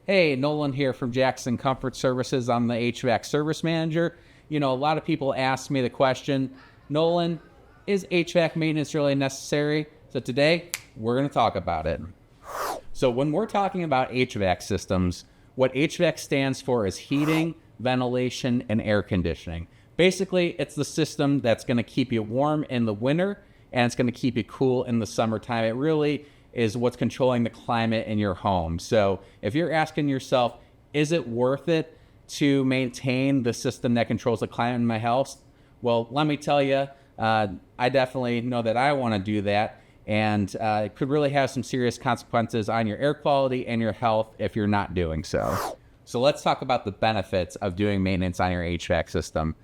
Hey, Nolan here from Jackson Comfort Services. I'm the HVAC service manager. A lot of people ask me the question, Nolan, is HVAC maintenance really necessary? So today, we're going to talk about it. So when we're talking about HVAC systems, what HVAC stands for is heating, ventilation, and air conditioning. Basically, it's the system that's going to keep you warm in the winter and it's going to keep you cool in the summertime. It really is what's controlling the climate in your home. So if you're asking yourself, is it worth it to maintain the system that controls the climate in my house? Well, let me tell you, I definitely know that I want to do that. And it could really have some serious consequences on your air quality and your health if you're not doing so. So let's talk about the benefits of doing maintenance on your HVAC system.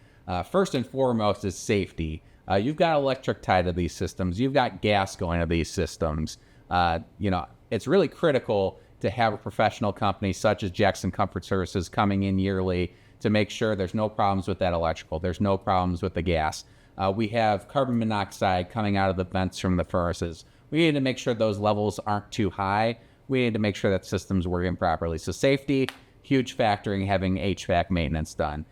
First and foremost is safety. You've got electric tied to these systems. You've got gas going to these systems. It's really critical to have a professional company such as Jackson Comfort Services coming in yearly to make sure there's no problems with that electrical. There's no problems with the gas. We have carbon monoxide coming out of the vents from the furnaces. We need to make sure those levels aren't too high. We need to make sure that system's working properly. So safety, huge factor in having HVAC maintenance done.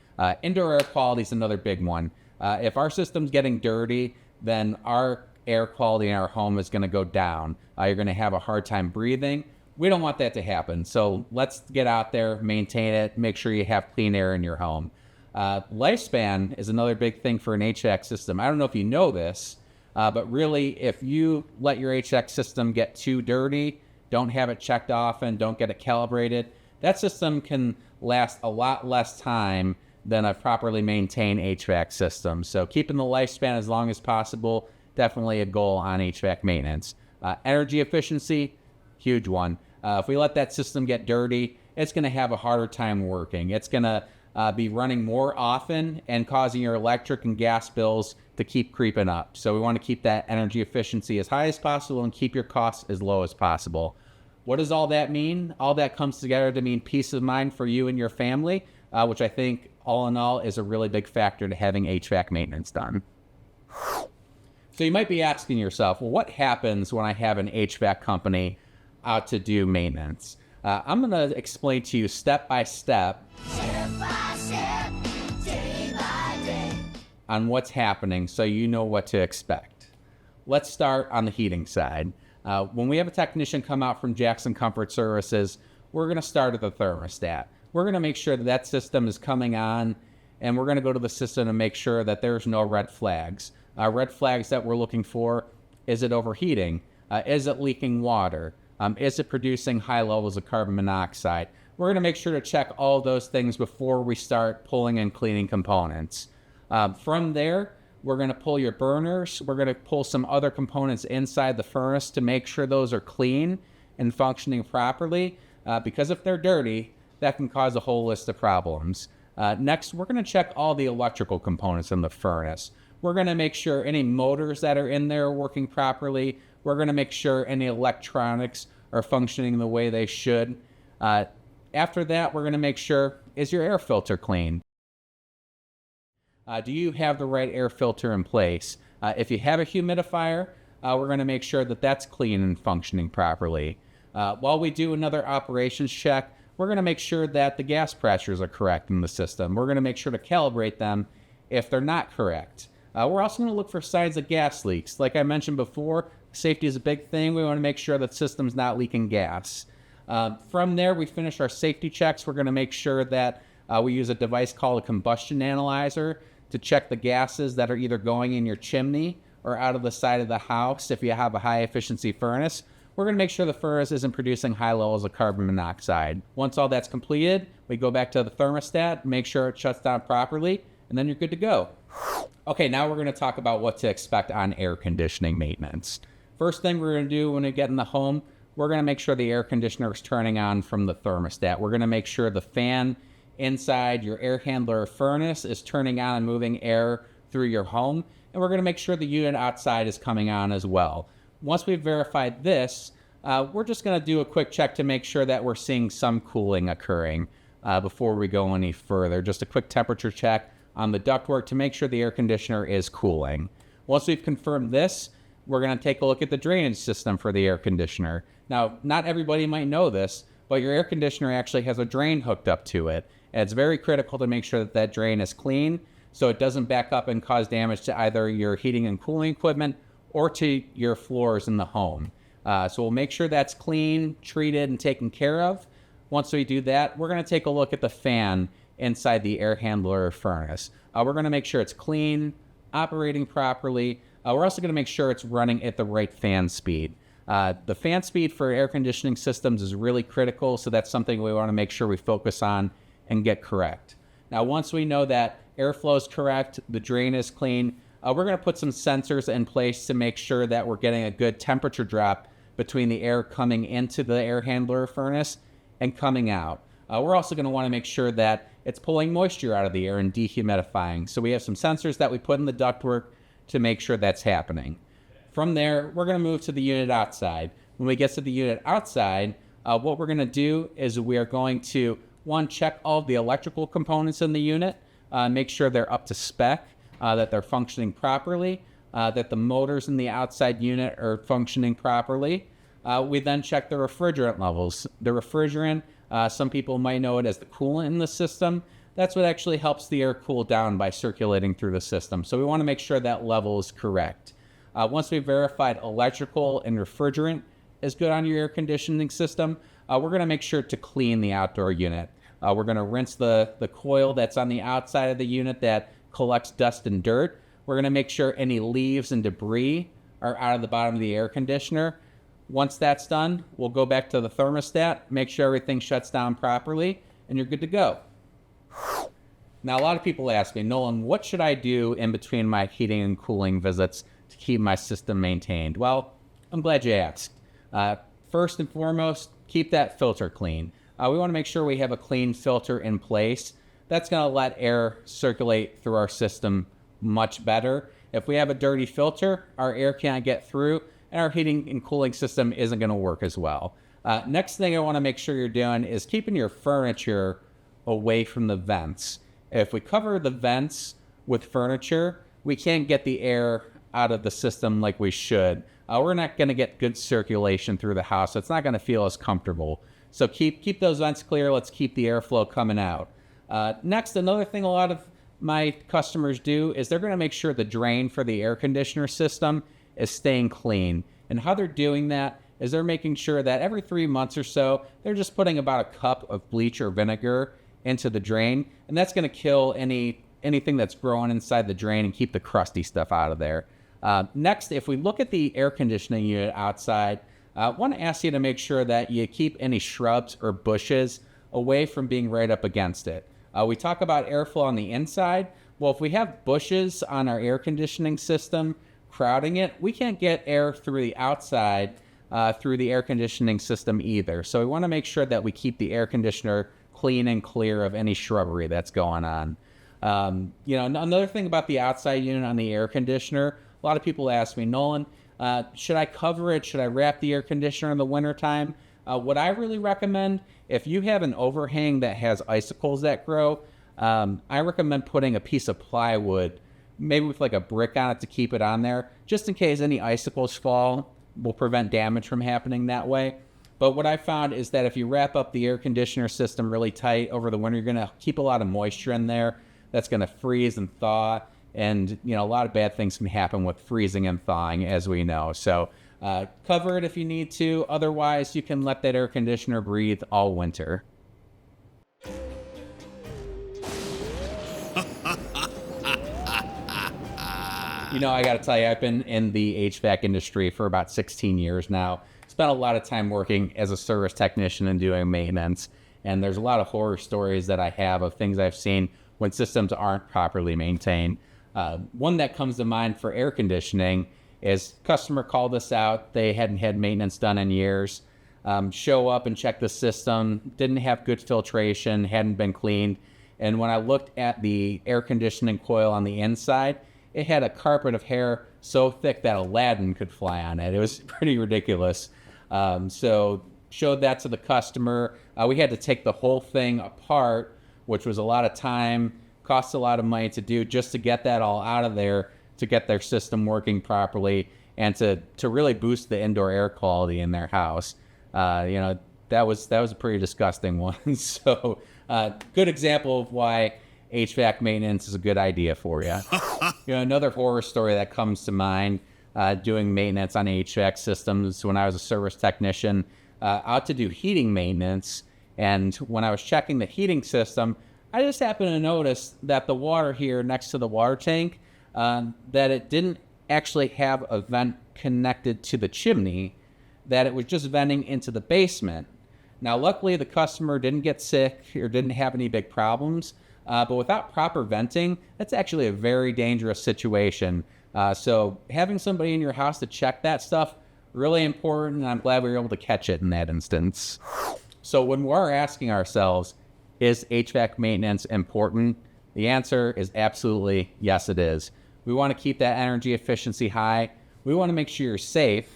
Indoor air quality is another big one. If our system's getting dirty, then our air quality in our home is going to go down. You're going to have a hard time breathing. We don't want that to happen. So let's get out there, maintain it, make sure you have clean air in your home. Lifespan is another big thing for an HVAC system. I don't know if you know this, but really if you let your HVAC system get too dirty, don't have it checked often, don't get it calibrated, that system can last a lot less time than a properly maintained HVAC system. So keeping the lifespan as long as possible, definitely a goal on HVAC maintenance. Energy efficiency, huge one. If we let that system get dirty, it's going to have a harder time working. It's going to be running more often and causing your electric and gas bills to keep creeping up. So we want to keep that energy efficiency as high as possible and keep your costs as low as possible. What does all that mean? All that comes together to mean peace of mind for you and your family, which I think all in all is a really big factor to having HVAC maintenance done. So you might be asking yourself, well, what happens when I have an HVAC company out to do maintenance? I'm going to explain to you step by step day by day, on what's happening so you know what to expect. Let's start on the heating side. When we have a technician come out from Jackson Comfort Services, we're going to start at the thermostat. We're going to make sure that that system is coming on, and we're going to go to the system to make sure that there's no red flags. Red flags that we're looking for, is it overheating? Is it leaking water? Is it producing high levels of carbon monoxide? We're going to make sure to check all those things before we start pulling and cleaning components. From there, we're going to pull your burners. We're going to pull some other components inside the furnace to make sure those are clean and functioning properly, because if they're dirty, that can cause a whole list of problems. Next, we're going to check all the electrical components in the furnace. We're going to make sure any motors that are in there are working properly. We're going to make sure any electronics are functioning the way they should. After that, we're going to make sure, is your air filter clean? Do you have the right air filter in place? If you have a humidifier, we're going to make sure that that's clean and functioning properly. While we do another operations check, we're going to make sure that the gas pressures are correct in the system. We're going to make sure to calibrate them if they're not correct. We're also going to look for signs of gas leaks. Like I mentioned before, safety is a big thing. We want to make sure that the system's not leaking gas. From there, we finish our safety checks. We're going to make sure that we use a device called a combustion analyzer to check the gases that are either going in your chimney or out of the side of the house if you have a high efficiency furnace. We're going to make sure the furnace isn't producing high levels of carbon monoxide. Once all that's completed, we go back to the thermostat, make sure it shuts down properly, and then you're good to go. Okay, now we're going to talk about what to expect on air conditioning maintenance. First thing we're going to do when we get in the home, we're going to make sure the air conditioner is turning on from the thermostat. We're going to make sure the fan inside your air handler furnace is turning on and moving air through your home. And we're going to make sure the unit outside is coming on as well. Once we've verified this, we're just going to do a quick check to make sure that we're seeing some cooling occurring before we go any further. Just a quick temperature check on the ductwork to make sure the air conditioner is cooling. Once we've confirmed this, we're going to take a look at the drainage system for the air conditioner. Now, not everybody might know this, but your air conditioner actually has a drain hooked up to it. And it's very critical to make sure that that drain is clean so it doesn't back up and cause damage to either your heating and cooling equipment or to your floors in the home. So we'll make sure that's clean, treated, and taken care of. Once we do that, we're going to take a look at the fan inside the air handler or furnace. We're going to make sure it's clean, operating properly. We're also going to make sure it's running at the right fan speed. The fan speed for air conditioning systems is really critical, so that's something we want to make sure we focus on and get correct. Now, once we know that airflow is correct, the drain is clean, we're going to put some sensors in place to make sure that we're getting a good temperature drop between the air coming into the air handler or furnace and coming out. We're also going to want to make sure that it's pulling moisture out of the air and dehumidifying. So we have some sensors that we put in the ductwork to make sure that's happening. From there, we're going to move to the unit outside. When we get to the unit outside, what we're going to do is we are going to, one, check all of the electrical components in the unit, make sure they're up to spec, that they're functioning properly, that the motors in the outside unit are functioning properly. We then check the refrigerant levels. The refrigerant, some people might know it as the coolant in the system. That's what actually helps the air cool down by circulating through the system. So we want to make sure that level is correct. Once we've verified electrical and refrigerant is good on your air conditioning system, we're going to make sure to clean the outdoor unit. We're going to rinse the coil that's on the outside of the unit that collects dust and dirt. We're going to make sure any leaves and debris are out of the bottom of the air conditioner. Once that's done, we'll go back to the thermostat, make sure everything shuts down properly, and you're good to go. Now, a lot of people ask me, Nolan, what should I do in between my heating and cooling visits to keep my system maintained? Well, I'm glad you asked. First and foremost, keep that filter clean. We want to make sure we have a clean filter in place. That's going to let air circulate through our system much better. If we have a dirty filter, our air can't get through, and our heating and cooling system isn't going to work as well. Next thing I want to make sure you're doing is keeping your furniture away from the vents. If we cover the vents with furniture, we can't get the air out of the system like we should. We're not going to get good circulation through the house. So it's not going to feel as comfortable. So keep those vents clear. Let's keep the airflow coming out. Next, another thing a lot of my customers do is they're going to make sure the drain for the air conditioner system is staying clean. And how they're doing that is they're making sure that every 3 months or so, they're just putting about a cup of bleach or vinegar into the drain. And that's going to kill anything that's growing inside the drain and keep the crusty stuff out of there. Next, if we look at the air conditioning unit outside, I want to ask you to make sure that you keep any shrubs or bushes away from being right up against it. We talk about airflow on the inside. Well, if we have bushes on our air conditioning system crowding it, we can't get air through the outside through the air conditioning system either. So we want to make sure that we keep the air conditioner clean and clear of any shrubbery that's going on. Another thing about the outside unit on the air conditioner, a lot of people ask me, Nolan, should I cover it? Should I wrap the air conditioner in the wintertime? What I really recommend, if you have an overhang that has icicles that grow, I recommend putting a piece of plywood, maybe with like a brick on it to keep it on there, just in case any icicles fall, will prevent damage from happening that way. But what I found is that if you wrap up the air conditioner system really tight over the winter, you're going to keep a lot of moisture in there. That's going to freeze and thaw. And, a lot of bad things can happen with freezing and thawing, as we know. So cover it if you need to. Otherwise, you can let that air conditioner breathe all winter. I got to tell you, I've been in the HVAC industry for about 16 years now. Spent a lot of time working as a service technician and doing maintenance. And there's a lot of horror stories that I have of things I've seen when systems aren't properly maintained. One that comes to mind for air conditioning is customer called us out. They hadn't had maintenance done in years. Show up and check the system. Didn't have good filtration. Hadn't been cleaned. And when I looked at the air conditioning coil on the inside, it had a carpet of hair so thick that Aladdin could fly on it. It was pretty ridiculous. So showed that to the customer. We had to take the whole thing apart, which was a lot of time, cost a lot of money to do just to get that all out of there, to get their system working properly, and to really boost the indoor air quality in their house. The that was a pretty disgusting one. So, good example of why HVAC maintenance is a good idea for you. Another horror story that comes to mind, doing maintenance on HVAC systems when I was a service technician, out to do heating maintenance. And when I was checking the heating system, I just happened to notice that the water here next to the water tank, that it didn't actually have a vent connected to the chimney, that it was just venting into the basement. Now, luckily, the customer didn't get sick or didn't have any big problems, but without proper venting, that's actually a very dangerous situation. So having somebody in your house to check that stuff, really important, and I'm glad we were able to catch it in that instance. So when we're asking ourselves, is HVAC maintenance important? The answer is absolutely yes, it is. We want to keep that energy efficiency high. We want to make sure you're safe.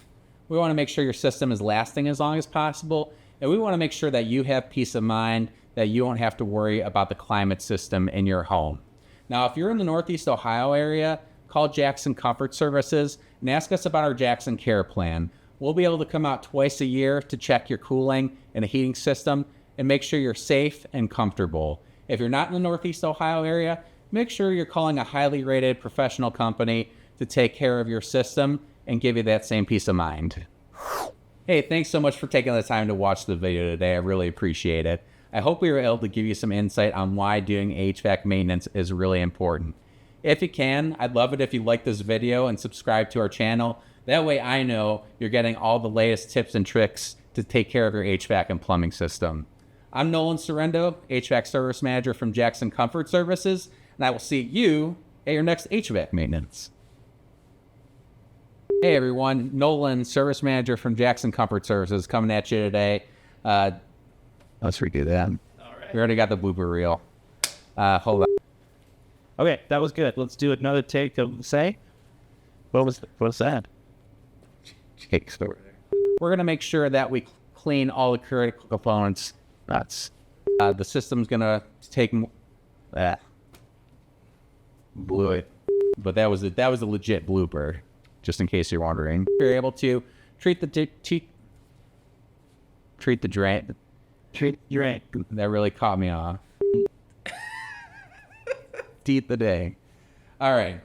We want to make sure your system is lasting as long as possible. And we want to make sure that you have peace of mind, that you don't have to worry about the climate system in your home. Now, if you're in the Northeast Ohio area, call Jackson Comfort Services and ask us about our Jackson Care Plan. We'll be able to come out twice a year to check your cooling and the heating system and make sure you're safe and comfortable. If you're not in the Northeast Ohio area, make sure you're calling a highly rated professional company to take care of your system and give you that same peace of mind. Hey, thanks so much for taking the time to watch the video today. I really appreciate it. I hope we were able to give you some insight on why doing HVAC maintenance is really important. If you can, I'd love it if you like this video and subscribe to our channel. That way I know you're getting all the latest tips and tricks to take care of your HVAC and plumbing system. I'm Nolan Sorrento, HVAC Service Manager from Jackson Comfort Services, and I will see you at your next HVAC maintenance. Hey everyone, Nolan, Service Manager from Jackson Comfort Services, coming at you today. Let's redo that. All right. We already got the blooper reel. Hold on. Okay, that was good. Let's do another take of say. What's that? Cakes over there. We're going to make sure that we clean all the critical components. Nuts. The system's going to take... blew it. But that was a legit blooper, just in case you're wondering. You're able to treat the drain. That really caught me off. Teeth the day. All right.